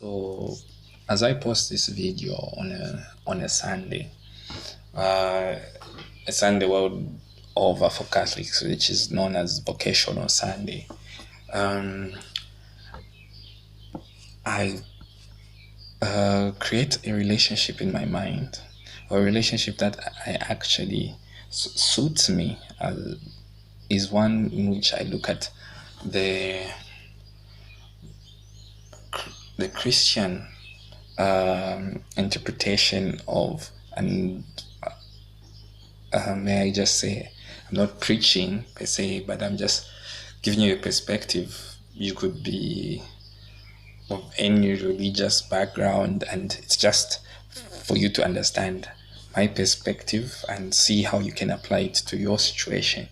So, as I post this video on a Sunday, uh, a Sunday world over for Catholics, which is known as Vocational Sunday, I create a relationship in my mind, or a relationship that I actually suits me. Is one in which I look at the the Christian interpretation of, and may I just say, I'm not preaching per se, but I'm just giving you a perspective. You could be of any religious background, and it's just for you to understand my perspective and see how you can apply it to your situation.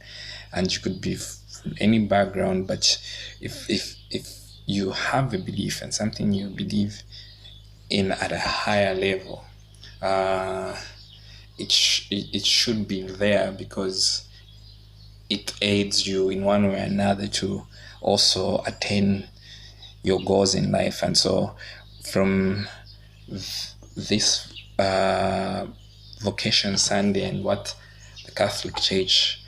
And you could be from any background, but if you have a belief and something you believe in at a higher level, it should be there because it aids you in one way or another to also attain your goals in life. And so from this Vocation Sunday and what the Catholic Church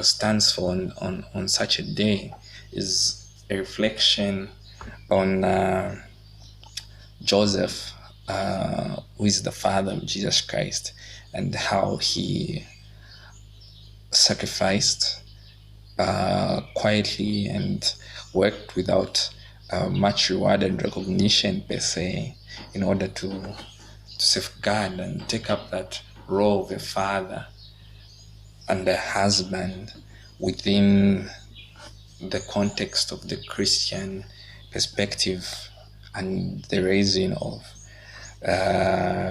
stands for on such a day is a reflection on Joseph, who is the father of Jesus Christ, and how he sacrificed quietly and worked without much reward and recognition per se, in order to safeguard and take up that role of a father and a husband within the context of the Christian perspective and the raising of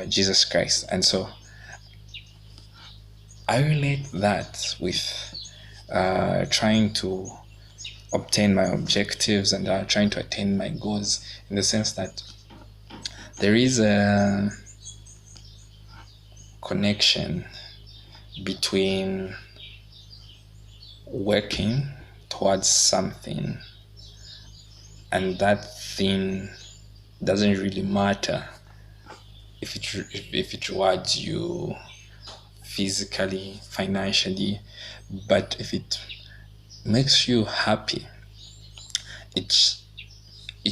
Jesus Christ. And so I relate that with trying to obtain my objectives and trying to attain my goals, in the sense that there is a connection between working towards something, and that thing doesn't really matter if it rewards you physically, financially, but if it makes you happy, it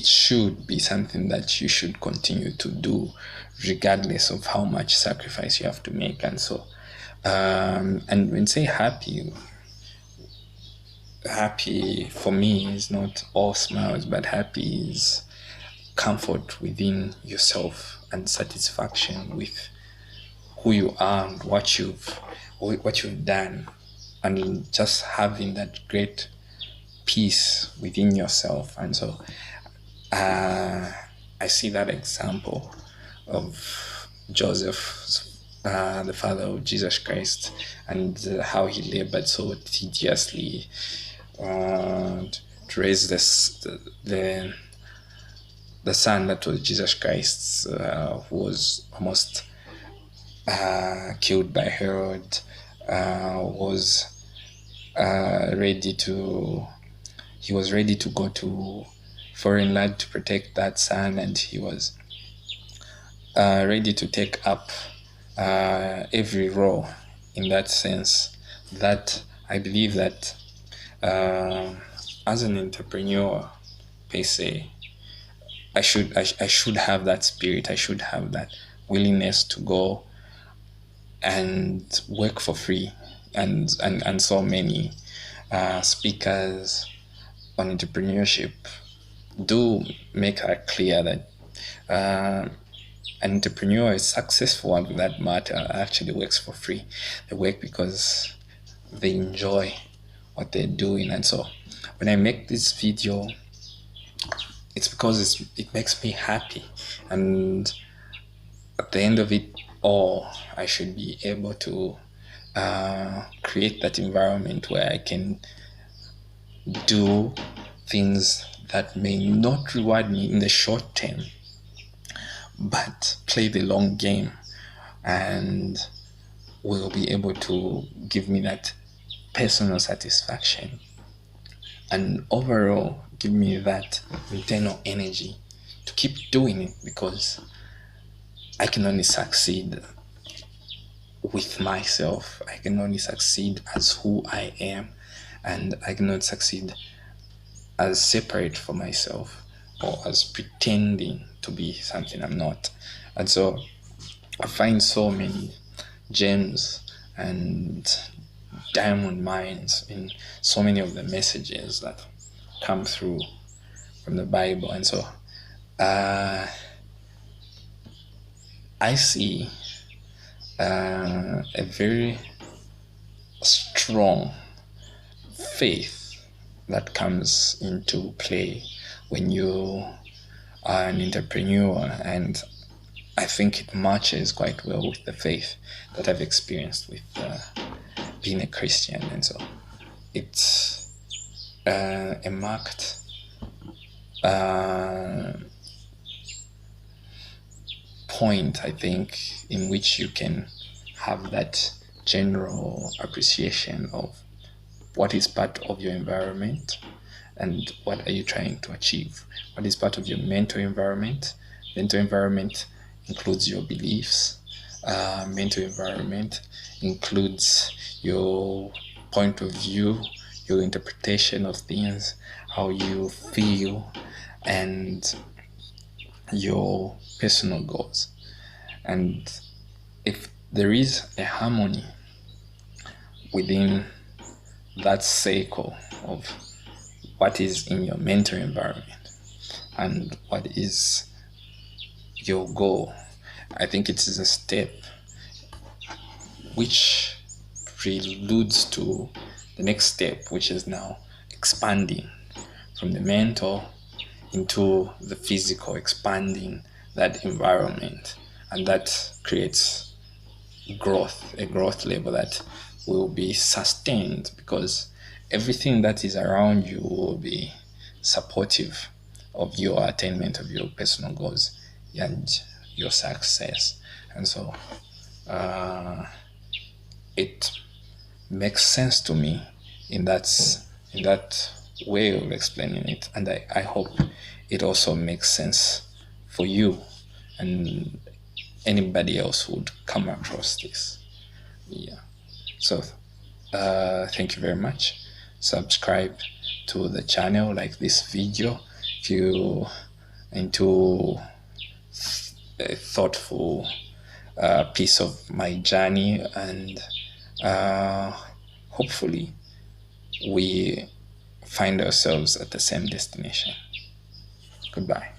should be something that you should continue to do, regardless of how much sacrifice you have to make. And so, and when say happy for me is not all smiles, but happy is comfort within yourself and satisfaction with who you are and what you've done, and just having that great peace within yourself. And so I see that example of Joseph, the father of Jesus Christ, and how he labored so tediously to raise the son that was Jesus Christ, who was almost killed by Herod, was ready to go to foreign land to protect that son, and he was ready to take up every role in that sense. That I believe that as an entrepreneur per se, I should have that spirit. I should have that willingness to go and work for free. And so many speakers on entrepreneurship do make that clear, that an entrepreneur is successful, and for that matter actually works for free. They work because they enjoy what they're doing. And so when I make this video, it's because it makes me happy, and at the end of it all, I should be able to create that environment where I can do things that may not reward me in the short term, but play the long game, and will be able to give me that personal satisfaction, and overall give me that internal energy to keep doing it, because I can only succeed with myself. I can only succeed as who I am, and I cannot succeed as separate from myself or as pretending to be something I'm not. And so I find so many gems and diamond mines in so many of the messages that come through from the Bible. And so I see a very strong faith that comes into play when you are an entrepreneur, and I think it matches quite well with the faith that I've experienced with being a Christian. And so it's a marked point, I think, in which you can have that general appreciation of what is part of your environment and what are you trying to achieve. What is part of your mental environment? Mental environment includes your beliefs. Mental environment includes your point of view, your interpretation of things, how you feel, and your personal goals. And if there is a harmony within that cycle of what is in your mental environment and what is your goal, I think it is a step which preludes to the next step, which is now expanding from the mental into the physical, expanding that environment. And that creates growth, a growth level that will be sustained, because everything that is around you will be supportive of your attainment of your personal goals and your success. And so it makes sense to me in that way of explaining it, and I hope it also makes sense for you and anybody else who would come across this. Yeah. So thank you very much. Subscribe to the channel, like this video if you into a thoughtful piece of my journey, and hopefully we find ourselves at the same destination. Goodbye.